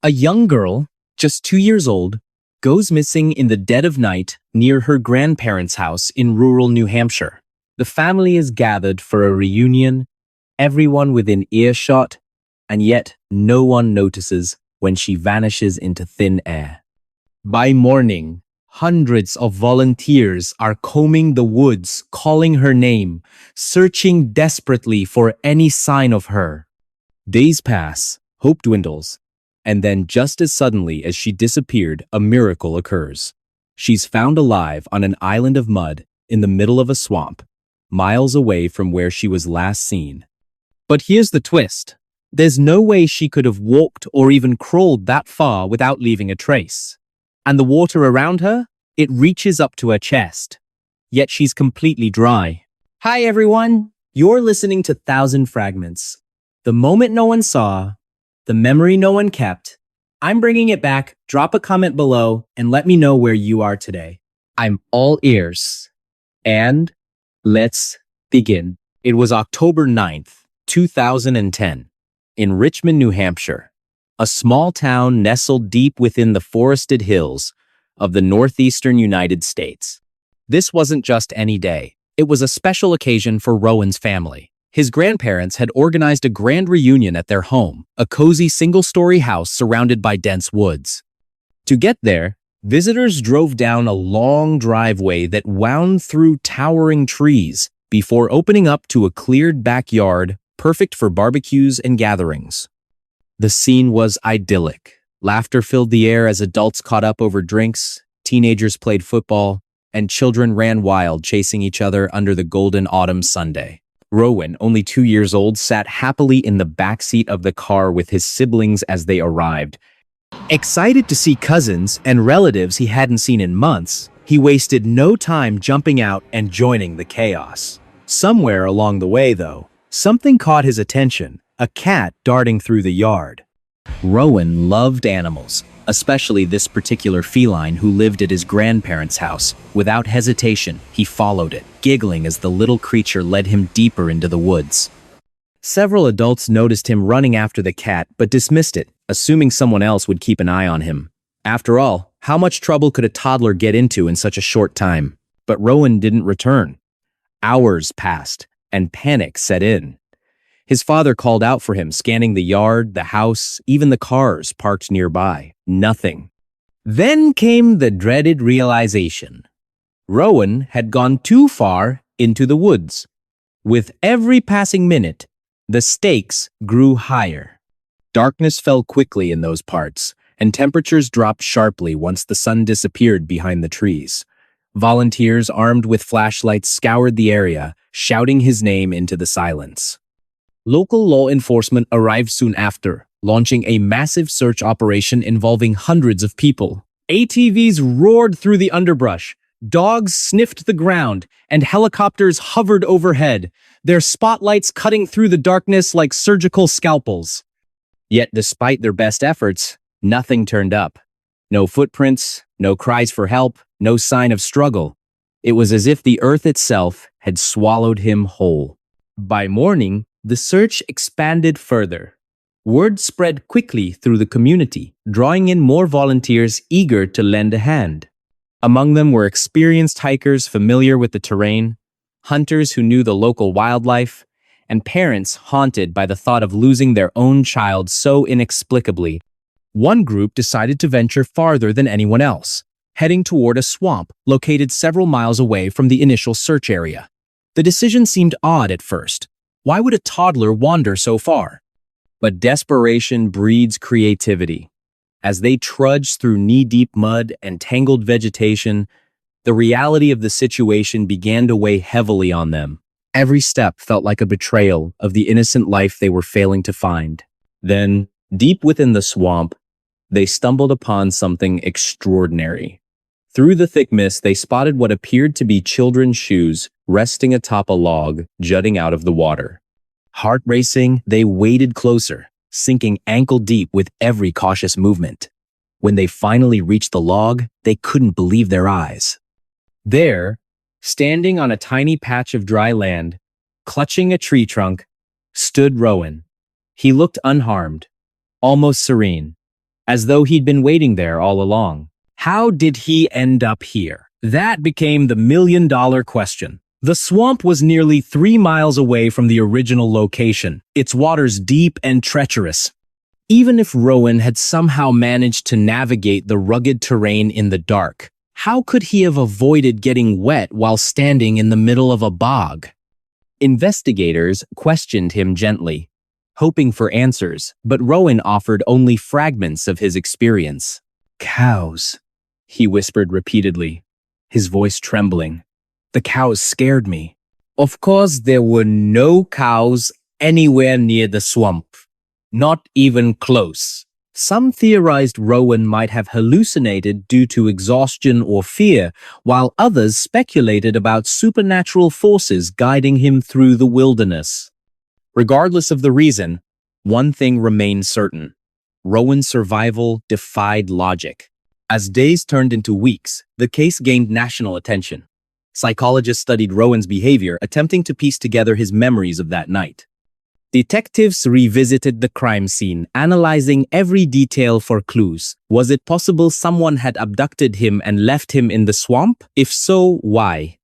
A young girl, just 2 years old, goes missing in the dead of night near her grandparents' house in rural New Hampshire. The family is gathered for a reunion, everyone within earshot, and yet no one notices when she vanishes into thin air. By morning, hundreds of volunteers are combing the woods, calling her name, searching desperately for any sign of her. Days pass, hope dwindles, and then just as suddenly as she disappeared, a miracle occurs. She's found alive on an island of mud in the middle of a swamp, miles away from where she was last seen. But here's the twist. There's no way she could have walked or even crawled that far without leaving a trace. And the water around her? It reaches up to her chest. Yet she's completely dry. Hi everyone! You're listening to Thousand Fragments. The moment no one saw, the memory no one kept. I'm bringing it back. Drop a comment below and let me know where you are today. I'm all ears. And let's begin. It was October 9th, 2010, in Richmond, New Hampshire, a small town nestled deep within the forested hills of the northeastern United States. This wasn't just any day. It was a special occasion for Rowan's family. His grandparents had organized a grand reunion at their home, a cozy single-story house surrounded by dense woods. To get there, visitors drove down a long driveway that wound through towering trees before opening up to a cleared backyard perfect for barbecues and gatherings. The scene was idyllic. Laughter filled the air as adults caught up over drinks, teenagers played football, and children ran wild chasing each other under the golden autumn Sunday. Rowan, only 2 years old, sat happily in the backseat of the car with his siblings as they arrived. Excited to see cousins and relatives he hadn't seen in months, he wasted no time jumping out and joining the chaos. Somewhere along the way, though, something caught his attention, a cat darting through the yard. Rowan loved animals, especially this particular feline who lived at his grandparents' house. Without hesitation, he followed it, giggling as the little creature led him deeper into the woods. Several adults noticed him running after the cat but dismissed it, assuming someone else would keep an eye on him. After all, how much trouble could a toddler get into in such a short time? But Rowan didn't return. Hours passed, and panic set in. His father called out for him, scanning the yard, the house, even the cars parked nearby. Nothing. Then came the dreaded realization. Rowan had gone too far into the woods. With every passing minute, the stakes grew higher. Darkness fell quickly in those parts, and temperatures dropped sharply once the sun disappeared behind the trees. Volunteers armed with flashlights scoured the area, shouting his name into the silence. Local law enforcement arrived soon after, launching a massive search operation involving hundreds of people. ATVs roared through the underbrush, dogs sniffed the ground, and helicopters hovered overhead, their spotlights cutting through the darkness like surgical scalpels. Yet despite their best efforts, nothing turned up. No footprints, no cries for help, no sign of struggle. It was as if the earth itself had swallowed him whole. By morning, the search expanded further. Word spread quickly through the community, drawing in more volunteers eager to lend a hand. Among them were experienced hikers familiar with the terrain, hunters who knew the local wildlife, and parents haunted by the thought of losing their own child so inexplicably. One group decided to venture farther than anyone else, heading toward a swamp located several miles away from the initial search area. The decision seemed odd at first. Why would a toddler wander so far? But desperation breeds creativity. As they trudged through knee-deep mud and tangled vegetation, the reality of the situation began to weigh heavily on them. Every step felt like a betrayal of the innocent life they were failing to find. Then, deep within the swamp, they stumbled upon something extraordinary. Through the thick mist, they spotted what appeared to be children's shoes resting atop a log jutting out of the water. Heart racing, they waded closer, sinking ankle-deep with every cautious movement. When they finally reached the log, they couldn't believe their eyes. There, standing on a tiny patch of dry land, clutching a tree trunk, stood Rowan. He looked unharmed, almost serene, as though he'd been waiting there all along. How did he end up here? That became the million-dollar question. The swamp was nearly 3 miles away from the original location, its waters deep and treacherous. Even if Rowan had somehow managed to navigate the rugged terrain in the dark, how could he have avoided getting wet while standing in the middle of a bog? Investigators questioned him gently, hoping for answers, but Rowan offered only fragments of his experience. "Cows," he whispered repeatedly, his voice trembling. "The cows scared me." Of course, there were no cows anywhere near the swamp. Not even close. Some theorized Rowan might have hallucinated due to exhaustion or fear, while others speculated about supernatural forces guiding him through the wilderness. Regardless of the reason, one thing remained certain. Rowan's survival defied logic. As days turned into weeks, the case gained national attention. Psychologists studied Rowan's behavior, attempting to piece together his memories of that night. Detectives revisited the crime scene, analyzing every detail for clues. Was it possible someone had abducted him and left him in the swamp? If so, why?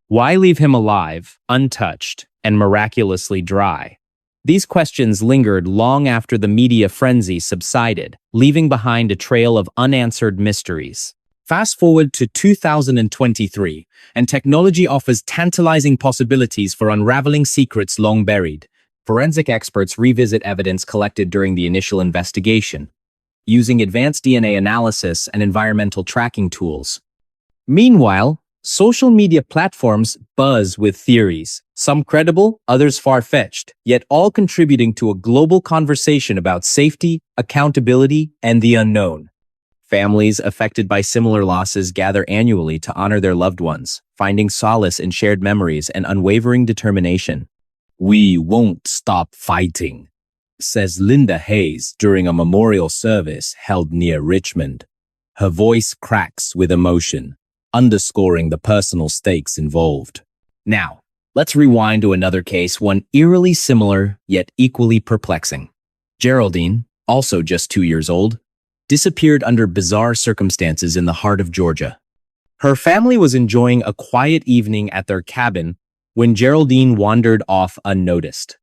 Why leave him alive, untouched, and miraculously dry? These questions lingered long after the media frenzy subsided, leaving behind a trail of unanswered mysteries. Fast forward to 2023, and technology offers tantalizing possibilities for unraveling secrets long buried. Forensic experts revisit evidence collected during the initial investigation, using advanced DNA analysis and environmental tracking tools. Meanwhile, social media platforms buzz with theories, some credible, others far-fetched, yet all contributing to a global conversation about safety, accountability, and the unknown. Families affected by similar losses gather annually to honor their loved ones, finding solace in shared memories and unwavering determination. "We won't stop fighting," says Linda Hayes during a memorial service held near Richmond. Her voice cracks with emotion, underscoring the personal stakes involved. Now, let's rewind to another case, one eerily similar yet equally perplexing. Geraldine, also just 2 years old, disappeared under bizarre circumstances in the heart of Georgia. Her family was enjoying a quiet evening at their cabin when Geraldine wandered off unnoticed.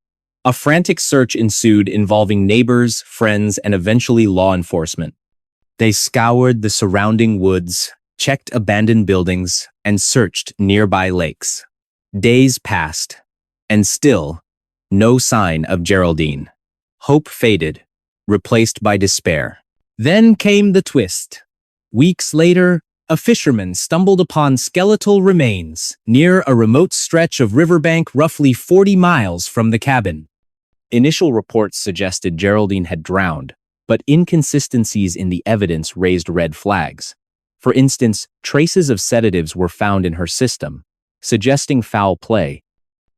A frantic search ensued involving neighbors, friends, and eventually law enforcement. They scoured the surrounding woods, checked abandoned buildings, and searched nearby lakes. Days passed, and still, no sign of Geraldine. Hope faded, replaced by despair. Then came the twist. Weeks later, a fisherman stumbled upon skeletal remains near a remote stretch of riverbank roughly 40 miles from the cabin. Initial reports suggested Geraldine had drowned, but inconsistencies in the evidence raised red flags. For instance, traces of sedatives were found in her system, suggesting foul play.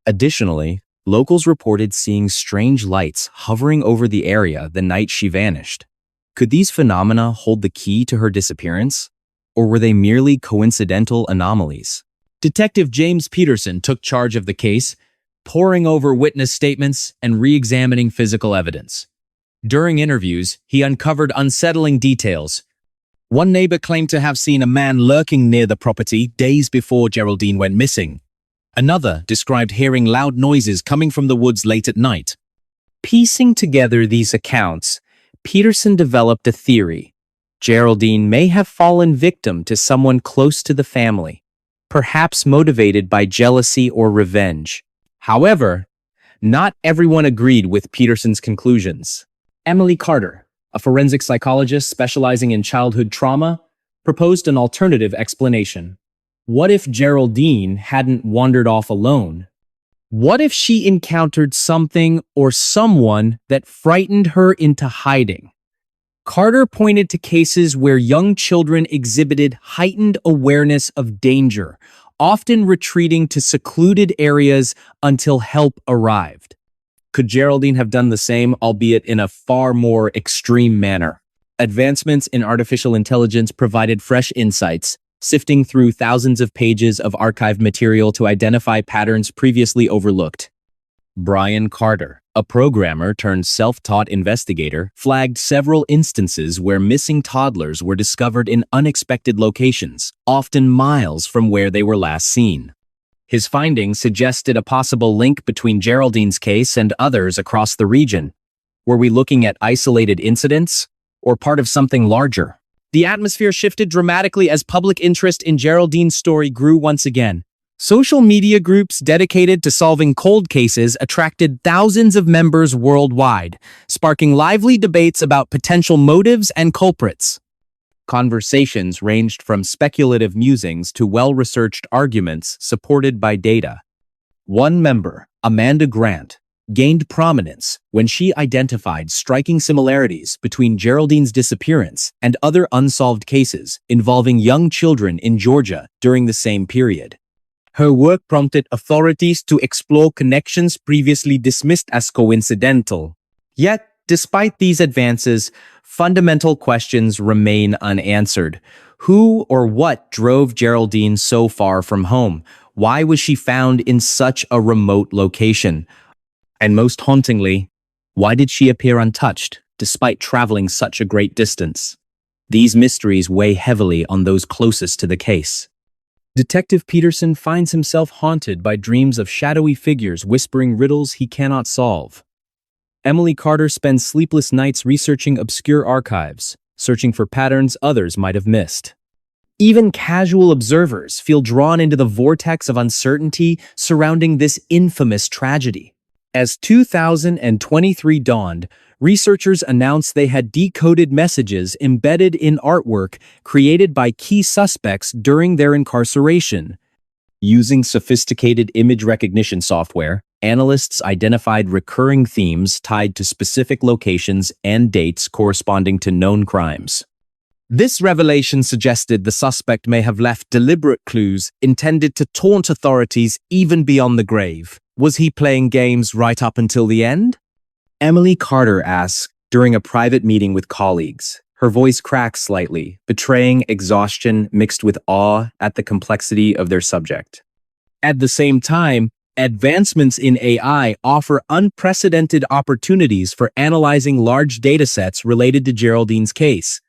Additionally, locals reported seeing strange lights hovering over the area the night she vanished. Could these phenomena hold the key to her disappearance? Or were they merely coincidental anomalies? Detective James Peterson took charge of the case, poring over witness statements and re-examining physical evidence. During interviews, he uncovered unsettling details. One neighbor claimed to have seen a man lurking near the property days before Geraldine went missing. Another described hearing loud noises coming from the woods late at night. Piecing together these accounts, Peterson developed a theory. Geraldine may have fallen victim to someone close to the family, perhaps motivated by jealousy or revenge. However, not everyone agreed with Peterson's conclusions. Emily Carter, a forensic psychologist specializing in childhood trauma, proposed an alternative explanation. What if Geraldine hadn't wandered off alone? What if she encountered something or someone that frightened her into hiding? Carter pointed to cases where young children exhibited heightened awareness of danger, often retreating to secluded areas until help arrived. Could Geraldine have done the same, albeit in a far more extreme manner? Advancements in artificial intelligence provided fresh insights, sifting through thousands of pages of archived material to identify patterns previously overlooked. Brian Carter, A programmer turned self-taught investigator flagged several instances where missing toddlers were discovered in unexpected locations, often miles from where they were last seen. His findings suggested a possible link between Geraldine's case and others across the region. Were we looking at isolated incidents or part of something larger? The atmosphere shifted dramatically as public interest in Geraldine's story grew once again. Social media groups dedicated to solving cold cases attracted thousands of members worldwide, sparking lively debates about potential motives and culprits. Conversations ranged from speculative musings to well-researched arguments supported by data. One member, Amanda Grant, gained prominence when she identified striking similarities between Geraldine's disappearance and other unsolved cases involving young children in Georgia during the same period. Her work prompted authorities to explore connections previously dismissed as coincidental. Yet, despite these advances, fundamental questions remain unanswered. Who or what drove Geraldine so far from home? Why was she found in such a remote location? And most hauntingly, why did she appear untouched, despite traveling such a great distance? These mysteries weigh heavily on those closest to the case. Detective Peterson finds himself haunted by dreams of shadowy figures whispering riddles he cannot solve. Emily Carter spends sleepless nights researching obscure archives, searching for patterns others might have missed. Even casual observers feel drawn into the vortex of uncertainty surrounding this infamous tragedy. As 2023 dawned, researchers announced they had decoded messages embedded in artwork created by key suspects during their incarceration. Using sophisticated image recognition software, analysts identified recurring themes tied to specific locations and dates corresponding to known crimes. This revelation suggested the suspect may have left deliberate clues intended to taunt authorities even beyond the grave. Was he playing games right up until the end? Emily Carter asks during a private meeting with colleagues. Her voice cracks slightly, betraying exhaustion mixed with awe at the complexity of their subject. At the same time, advancements in AI offer unprecedented opportunities for analyzing large datasets related to Geraldine's case.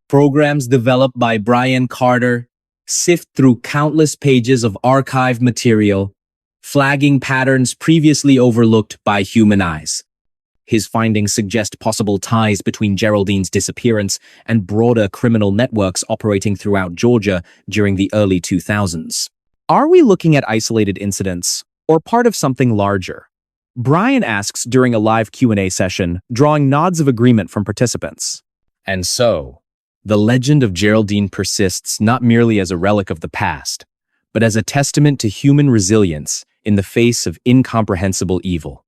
Programs developed by Brian Carter sift through countless pages of archived material, flagging patterns previously overlooked by human eyes. His findings suggest possible ties between Geraldine's disappearance and broader criminal networks operating throughout Georgia during the early 2000s. Are we looking at isolated incidents or part of something larger? Brian asks during a live Q&A session, drawing nods of agreement from participants. And so, the legend of Geraldine persists not merely as a relic of the past, but as a testament to human resilience in the face of incomprehensible evil.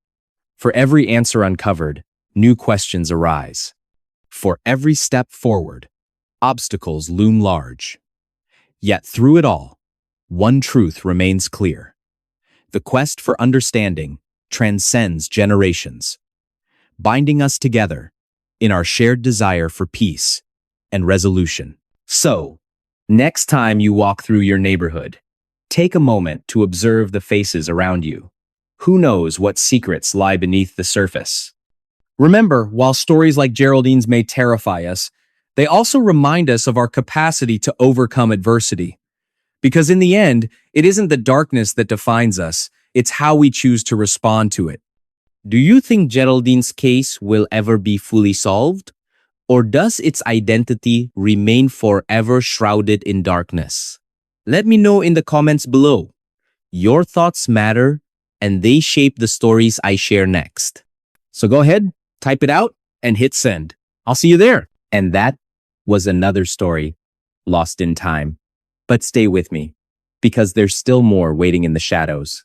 For every answer uncovered, new questions arise. For every step forward, obstacles loom large. Yet through it all, one truth remains clear. The quest for understanding transcends generations, binding us together in our shared desire for peace and resolution. So, next time you walk through your neighborhood, take a moment to observe the faces around you. Who knows what secrets lie beneath the surface? Remember, while stories like Geraldine's may terrify us, they also remind us of our capacity to overcome adversity. Because in the end, it isn't the darkness that defines us, it's how we choose to respond to it. Do you think Geraldine's case will ever be fully solved? Or does its identity remain forever shrouded in darkness? Let me know in the comments below. Your thoughts matter, and they shape the stories I share next. So go ahead, type it out, and hit send. I'll see you there. And that was another story lost in time. But stay with me, because there's still more waiting in the shadows.